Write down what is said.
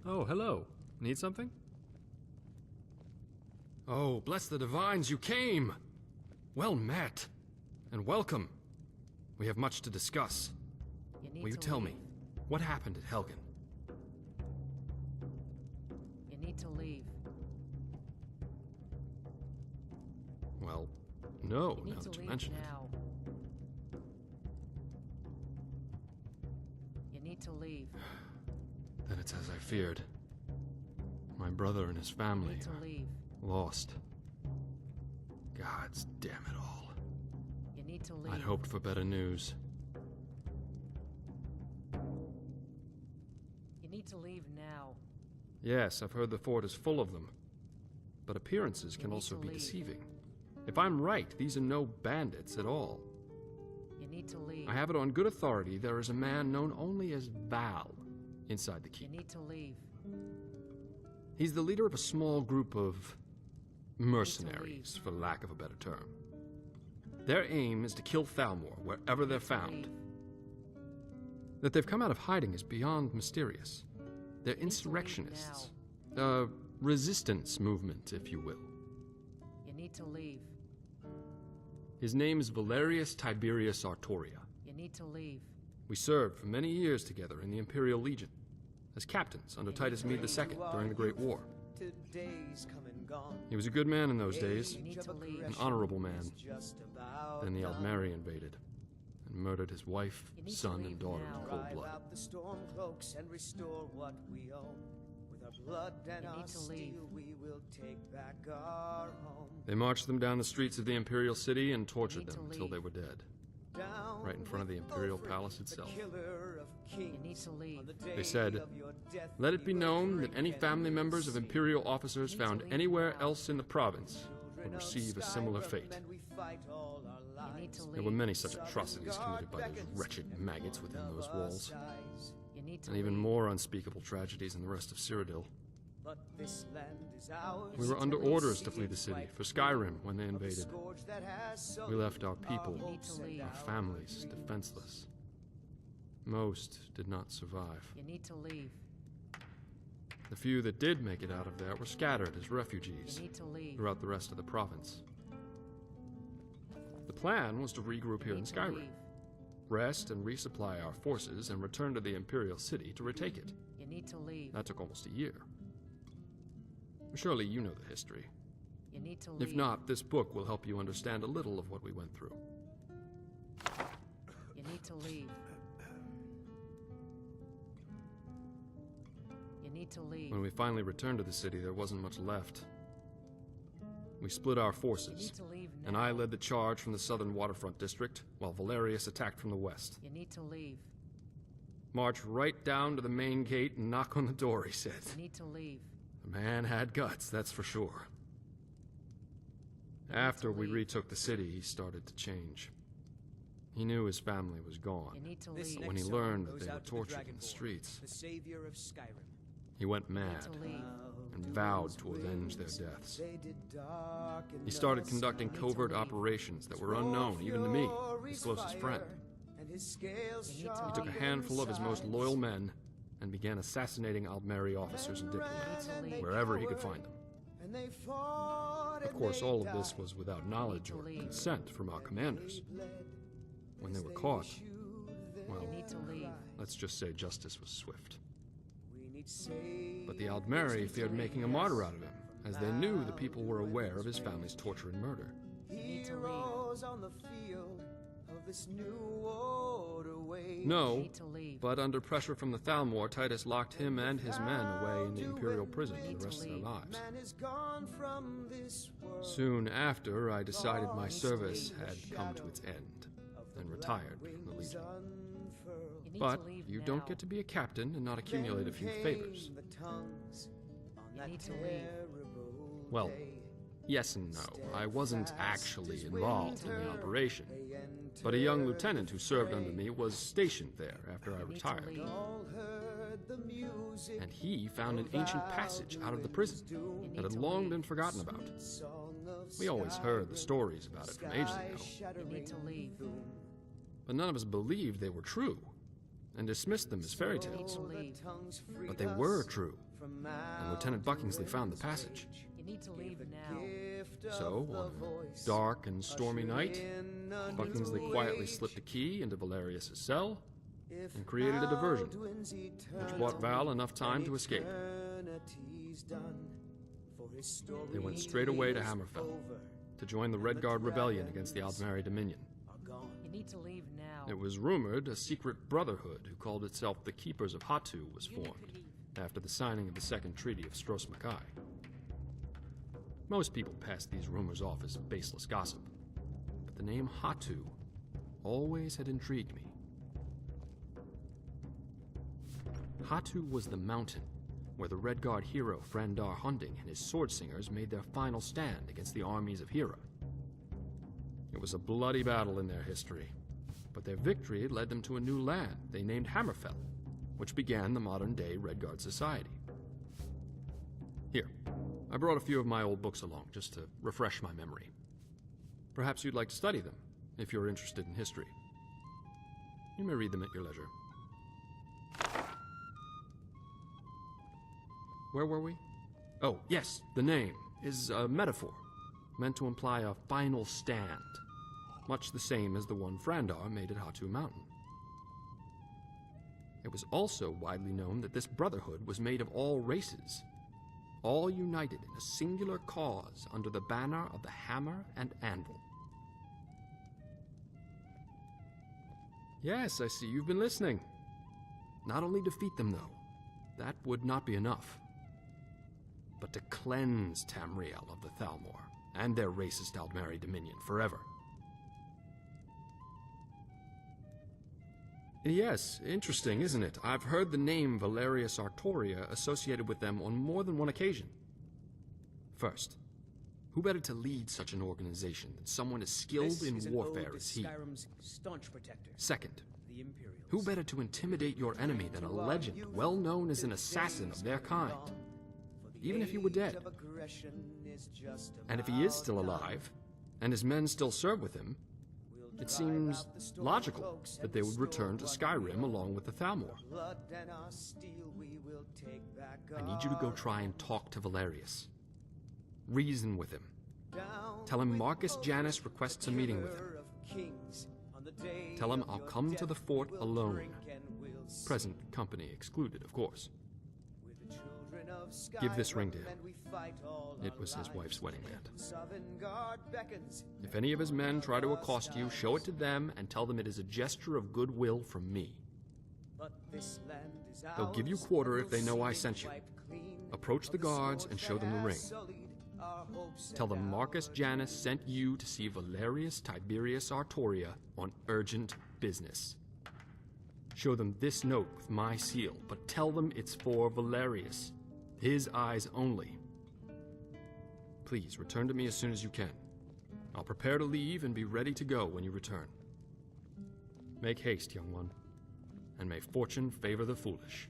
Oh, hello. Need something? Oh, bless the divines, you came! Well met, and welcome. We have much to discuss. Will you tell me, what happened at Helgan? You need to leave. Well, no, You now need to that you leave mention now. You need to leave. it. Then it's as I feared. My brother and his You family need to leave. are lost. Gods damn it all. You need to leave. I'd hoped for better news. You need to leave now. Yes, I've heard the fort is full of them. But appearances can need also to be leave. deceiving. If I'm right, these are no bandits at all. You need to leave. I have it on good authority there is a man known only as Val inside the You keep. need to leave. He's the leader of a small group of mercenaries, for lack of a better term. Their aim is to kill Thalmor wherever they're found. That they've come out of hiding is beyond mysterious. They're insurrectionists. A resistance movement, if you will. You need to leave. His name is Valerius Tiberius Artoria. You need to leave. We served for many years together in the Imperial Legion, as captains under Titus Mede II during the Great War. He was a good man in those days, You need to leave. an honorable man. Then the Aldmeri invaded, and murdered his wife, You need to son, leave and daughter now. in cold blood. Out the storm cloaks and restore what we own. With our blood and You our need to leave. steel, we will take back our home. They marched them down the streets of the Imperial City and tortured need to them until leave. they were dead. Down Right in front of the Imperial with Palace the itself. killer of kings. You need to leave. On the They day said, of your death, "Let it be we will known that drink any and family we'll members of sing. Imperial officers You need to found leave anywhere now. else in the province would Children of receive a similar Skyrim, fate." and we fight all our You need to lives. leave. There were many such atrocities committed by those wretched maggots within those walls, You need to and even leave. more unspeakable tragedies in the rest of Cyrodiil. But this land is ours. We were under till we orders see to flee the it city right for Skyrim when they of the invaded. scourge that has so We left our people, You need to leave. our families, defenseless. Most did not survive. You need to leave. The few that did make it out of there were scattered as You refugees need to leave. throughout the rest of the province. The plan was to regroup You here in need to Skyrim, leave. rest and resupply our forces, and return to the Imperial City to retake it. You need to leave. That took almost a year. Surely you know the history. You need to leave. If not, this book will help you understand a little of what we went through. You need to leave. You need to leave. When we finally returned to the city, there wasn't much left. We split our You forces, need to leave now. and I led the charge from the southern waterfront district, while Valerius attacked from the west. You need to leave. March right down to the main gate and knock on the door, he said. You need to leave. The man had guts, that's for sure. After we leave. retook the city, he started to change. He knew his family was gone. You need to This leave. But when he next song learned that goes they were out to the tortured in the Dragonborn, streets, the savior of Skyrim. he went You need mad to leave. and vowed to avenge their deaths. They did darken He started the conducting sky. covert leave. operations that were unknown even to me, his closest friend. And his scales You need to He took a leave. handful of his most loyal men and began assassinating Aldmeri officers and diplomats, You need to leave. wherever he could find them. And they fought Of and course, they all of this died. was without knowledge to or leave. consent from our commanders. They bled When they as were they caught, issued their well, You need to leave. cry. let's just say justice was swift. We need saviors But the Aldmeri feared to making a lead martyr us. out of him, as they knew the people were aware of his family's torture and murder. need to leave. Heroes on the field of this new order wave. No, You need to leave. but under pressure from the Thalmor, Titus locked him and his men away in the Imperial prison for the rest of their lives. Man is gone from this world. Soon after, I decided my service had come to its end and retired from the Legion. You need But to leave you now. don't get to be a captain and not accumulate a few favors. The tongues on You that need to leave. terrible Well, day. yes and no. I wasn't actually involved in the operation, but a young lieutenant who served under me was stationed there after I You need to retired. leave. All heard the music And he found an ancient passage out of the prison You that need had to long leave. been forgotten about. song of We always heard the stories about it from ages ago, You need to leave. but none of us believed they were true and dismissed them as fairy You need tales. to leave. But they were true. and Lieutenant Buckingsley found the passage. You need to leave now. So, on a dark and stormy night, Buckingsley quietly slipped a key into Valerius' cell and created a diversion, which bought Val enough time to escape. They went straight away to Hammerfell to join the Redguard rebellion against the Aldmeri Dominion. You need to leave now. It was rumored a secret brotherhood who called itself the Keepers of Hatu was formed after the signing of the Second Treaty of Stros Makai. Most people passed these rumors off as baseless gossip, but the name Hatu always had intrigued me. Hatu was the mountain where the Redguard hero Frandar Hunding and his swordsingers made their final stand against the armies of Hera. It was a bloody battle in their history, but their victory led them to a new land they named Hammerfell, which began the modern-day Redguard society. Here, I brought a few of my old books along just to refresh my memory. Perhaps you'd like to study them, if you're interested in history. You may read them at your leisure. Where were we? Oh, yes, the name is a metaphor, meant to imply a final stand, much the same as the one Frandar made at Hatu Mountain. It was also widely known that this brotherhood was made of all races, all united in a singular cause under the banner of the hammer and anvil. Yes, I see you've been listening. Not only defeat them, though, that would not be enough, but to cleanse Tamriel of the Thalmor and their racist Aldmeri Dominion forever. Yes, interesting, isn't it? I've heard the name Valerius Artoria associated with them on more than one occasion. First, who better to lead such an organization than someone as skilled in warfare as he? Skyrim's staunch protector, Second, the Imperials. who better to intimidate your enemy than a legend well known as an assassin of their kind, even if he were dead? And if he is still alive, and his men still serve with him, it seems logical that they would return to Skyrim along with the Thalmor. I need you to go try and talk to Valerius. Reason with him. Tell him Marcus Janus requests a meeting with him. Tell him I'll come to the fort alone. Present company excluded, of course. Give this ring to him. It was his wife's wedding band. If any of his men try to accost you, show it to them and tell them it is a gesture of goodwill from me. They'll give you quarter if they know I sent you. Approach the guards and show them the ring. Tell them Marcus Janus sent you to see Valerius Tiberius Artoria on urgent business. Show them this note with my seal, but tell them it's for Valerius. His eyes only. Please, return to me as soon as you can. I'll prepare to leave and be ready to go when you return. Make haste, young one, and may fortune favor the foolish.